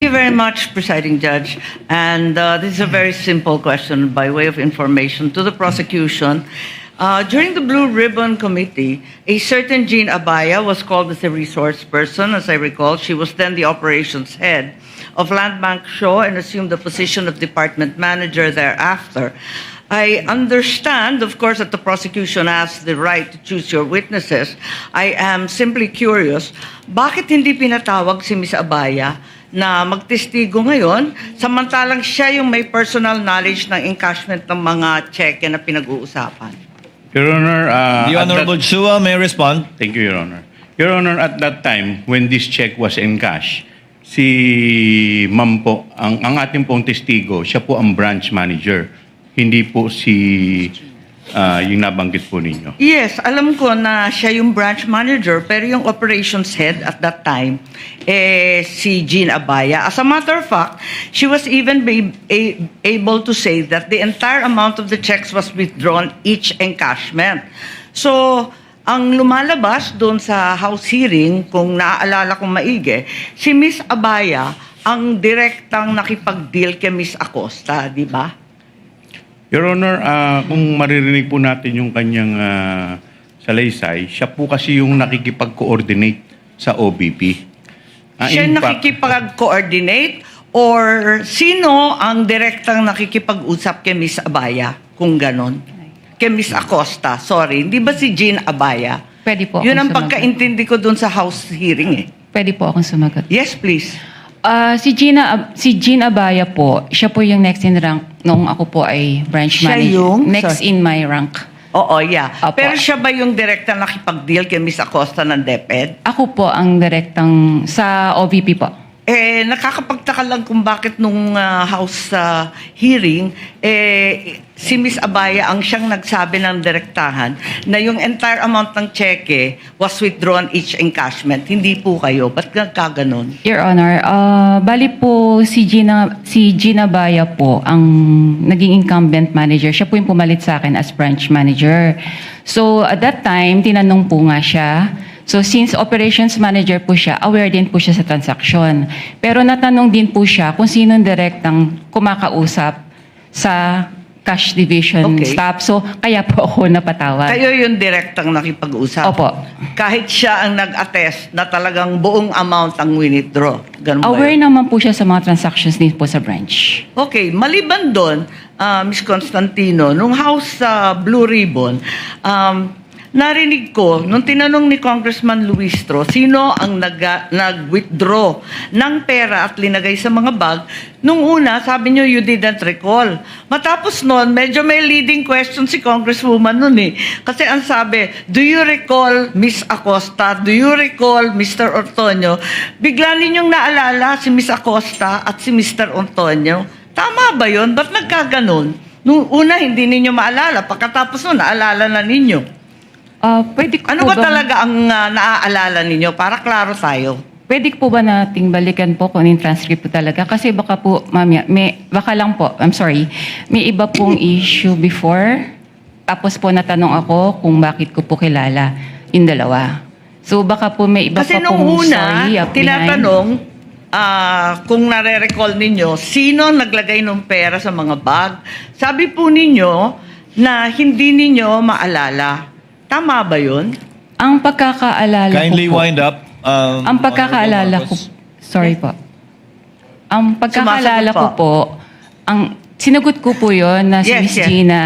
you very much, Presiding Judge. And this is a very simple question by way of information to the prosecution. During the Blue Ribbon Committee, a certain Jean Abaya was called as a resource person. As I recall, she was then the operations head of Land Bank Shaw and assumed the position of department manager thereafter. I understand, of course, that the prosecution has the right to choose your witnesses. I am simply curious, bakit hindi pinatawag si Ms. Abaya na magtestigo ngayon, samantalang siya yung may personal knowledge ng encashment ng mga cheque na pinag-uusapan? Your Honor, The Honorable Chua may respond. Thank you, Your Honor. Your Honor, at that time, when this check was encashed, si Ma'am po, ang ating pong testigo, siya po ang branch manager. Hindi po si yung nabanggit po ninyo. Yes, alam ko na siya yung branch manager, pero yung operations head at that time, si Jean Abaya. As a matter of fact, she was even able to say that the entire amount of the checks was withdrawn each encashment. So, ang lumalabas doon sa House hearing, kung naaalala kong maigi, si Ms. Abaya ang direktang nakipag-deal kay Ms. Acosta, di ba? Your Honor, kung maririnig po natin yung kanyang salaysay, siya po kasi yung nakikipag-coordinate sa OBP. Siya In fact, nakikipag-coordinate or sino ang direktang nakikipag-usap kay Ms. Abaya, kung ganon? Kay Ms. Acosta, sorry. Hindi ba si Jean Abaya? Pwede po Yun ang akong sumagot. pagkaintindi ko dun sa House hearing eh. Pwede po akong sumagot. Yes, please. Si Jean Abaya po, siya po yung next in rank nung ako po ay branch Siya manager. yung? Next Sorry. in my rank. Oo, yeah. Opo. Pero siya ba yung direktang nakipag-deal kay Ms. Acosta ng DepEd? Ako po ang direktang sa OVP po. Nakakapagtaka lang kung bakit nung House hearing, si Ms. Abaya ang siyang nagsabi ng direktahan na yung entire amount ng cheque was withdrawn each encashment. Hindi po kayo. Ba't nagkaganon? Your Honor, bali po si Gina Baya po ang naging incumbent manager. Siya po yung pumalit sa akin as branch manager. So at that time, tinanong po nga siya. So since operations manager po siya, aware din po siya sa transaction. Pero natanong din po siya kung sino ang direktang kumakausap sa cash division Okay. staff. So kaya po ako napatawag. Kayo yung direktang nakipag-usap? Opo. Kahit siya ang nag-attest na talagang buong amount ang withdraw. Ganun ba Aware yun? naman po siya sa mga transactions din po sa branch. Okay, maliban doon, Ms. Constantino, nung House Blue Ribbon, narinig ko, nung tinanong ni Congressman Luistro, sino ang nag-withdraw ng pera at linagay sa mga bag, nung una, sabi niyo, you didn't recall. Matapos noon, medyo may leading question si Congresswoman noon eh. Kasi ang sabi, do you recall Miss Acosta? Do you recall Mr. Ortonio? Bigla ninyong naalala si Miss Acosta at si Mr. Ortonio. Tama ba yun? Ba't nagkaganon? Nung una, hindi ninyo maalala. Pagkatapos noon, naalala na ninyo. Pwede ko Ano po ba talaga ang naaalala ninyo? Para klaro tayo. Pwede po ba nating balikan po kung yung transcript po talaga? Kasi baka po, mamaya, baka lang po, I'm sorry, may iba pong issue before. Tapos po natanong ako kung bakit ko po kilala yung dalawa. So baka po may iba Kasi pa nung pong una, story up behind. tinatanong kung nare-recall ninyo, sino naglagay ng pera sa mga bag? Sabi po ninyo na hindi ninyo maalala. Tama ba yun? Ang pagkakaalala Kindly ko po, wind up. ang pagkakaalala ko, sorry po. Ang pagkakaalala ko Sumasagot po, ang sinagot ko po yon na si Yes, Miss yes. Gina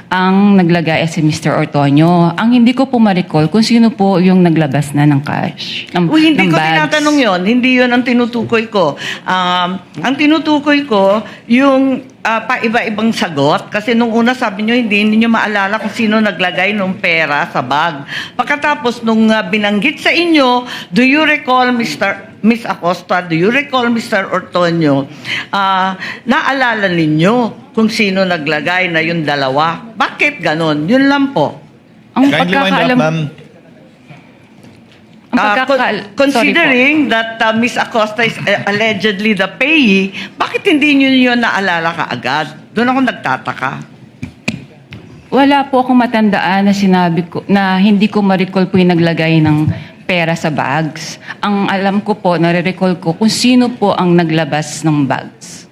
ang naglagay at si Mr. Ortonio. Ang hindi ko po ma-recall kung sino po yung naglabas na ng cash, ng, Uy, hindi ng ko bags. tinatanong yon. Hindi yon ang tinutukoy ko. Ang tinutukoy ko, yung pa-iba-ibang sagot. Kasi nung una sabi nyo, hindi ninyo maalala kung sino naglagay ng pera sa bag. Pagkatapos nung binanggit sa inyo, do you recall Miss Acosta, do you recall Mr. Ortonio? Naalala ninyo kung sino naglagay na yung dalawa. Bakit ganon? Yun lang po. Ang Kindly wind up, pagkakaalam, ma'am. ang pagkakaal- Considering that Miss Acosta is allegedly the payee, bakit hindi nyo yun naalala kaagad? Doon ako nagtataka. Wala po akong matandaan na sinabi ko na hindi ko ma-recall po yung naglagay ng pera sa bags. Ang alam ko po, nare-recall ko kung sino po ang naglabas ng bags.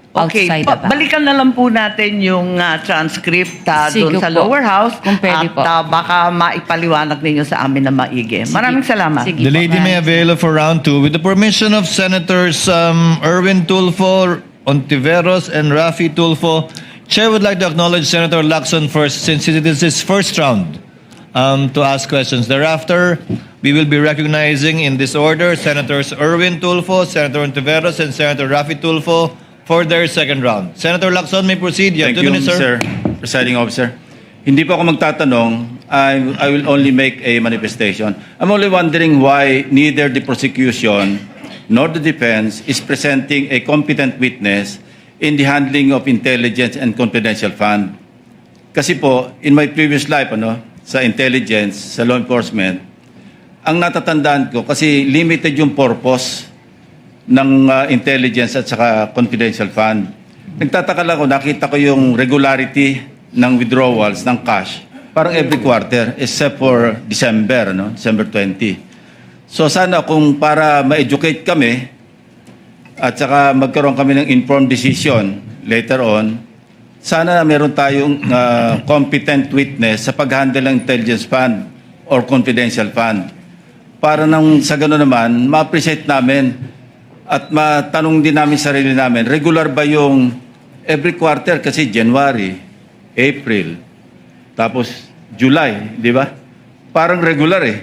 Okay, Outside the bag. balikan na lang po natin yung transcript Sige doon sa po. lower house Kung pwede at po. Baka maipaliwanag ninyo sa amin na maigi. Maraming salamat. Sige The po, lady may avail for round 2 with the permission of Senators Erwin Tulfo, Ontiveros, and Rafi Tulfo. Chair would like to acknowledge Senator Lacson first since it is his first round to ask questions. Thereafter, we will be recognizing in this order Senators Erwin Tulfo, Senator Ontiveros, and Senator Rafi Tulfo for their second round. Senator Lacson may proceed. You have Thank 2 you, minutes, sir. Mr. Presiding Officer. Hindi po ako magtatanong. I will only make a manifestation. I'm only wondering why neither the prosecution nor the defense is presenting a competent witness in the handling of intelligence and confidential fund. Kasi po, in my previous life, sa intelligence, sa law enforcement, ang natatandaan ko, kasi limited yung purpose ng intelligence at saka confidential fund. Nagtataka lang ako, nakita ko yung regularity ng withdrawals ng cash parang every quarter except for December, December 20. So sana kung para ma-educate kami at saka magkaroon kami ng informed decision later on, sana meron tayong competent witness sa pag-handle ng intelligence fund or confidential fund. Para nang sa gano'n naman, ma-appreciate namin at matanong din namin sarili namin, regular ba yung every quarter kasi January, April, tapos July, di ba? Parang regular eh.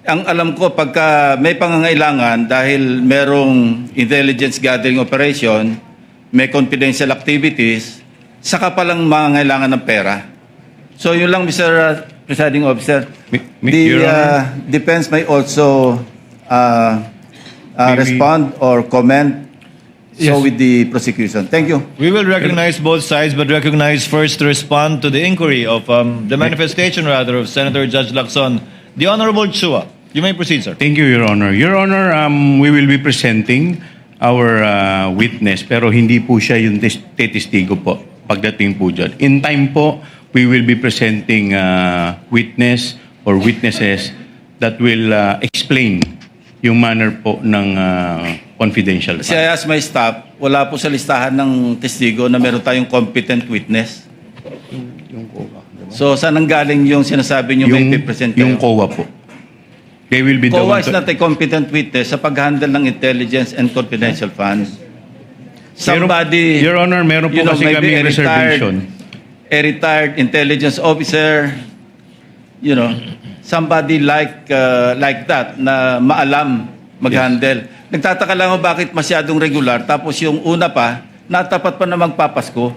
Ang alam ko, pagka may pangangailangan dahil merong intelligence gathering operation, may confidential activities, saka palang mangangailangan ng pera. So yun lang, Mr. Presiding Officer. Your Honor. Defense may also Maybe- respond or comment Yes. with the prosecution. Thank you. We will recognize both sides, but recognize first to respond to the inquiry of the manifestation, rather, of Senator Judge Lacson. The Honorable Chua. You may proceed, sir. Thank you, Your Honor. Your Honor, we will be presenting our witness, pero hindi po siya yung testigo po pagdating po dyan. In time po, we will be presenting witness or witnesses that will explain yung manner po ng confidential Kasi fund. I asked my staff, wala po sa listahan ng testigo na meron tayong competent witness. So, saan ang galing yung sinasabi nyo may present yung kayo? COA po. They will be the COA one is to- not a competent witness sa pag-handle ng intelligence and confidential funds. Somebody, Your Honor, meron po kasi maybe kaming reservation. a retired intelligence officer, somebody like that na maalam mag-handle. Nagtataka lang ako bakit masyadong regular tapos yung una pa, natapat pa na magpapasko.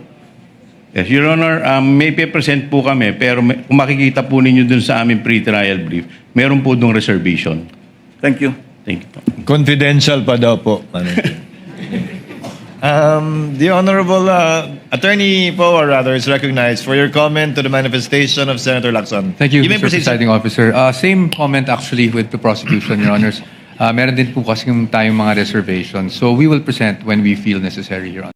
Yes, Your Honor, may present po kami, pero kung makikita po ninyo dun sa aming pre-trial brief, meron po dong reservation. Thank you. Thank you po. Confidential pa daw po. The Honorable Attorney Poa, rather, is recognized for your comment to the manifestation of Senator Lacson. Thank you, may Mr. proceed, sir. Presiding Officer. Same comment actually with the prosecution, Your Honors. Meron din po kasi tayong mga reservations. So we will present when we feel necessary, Your Honor.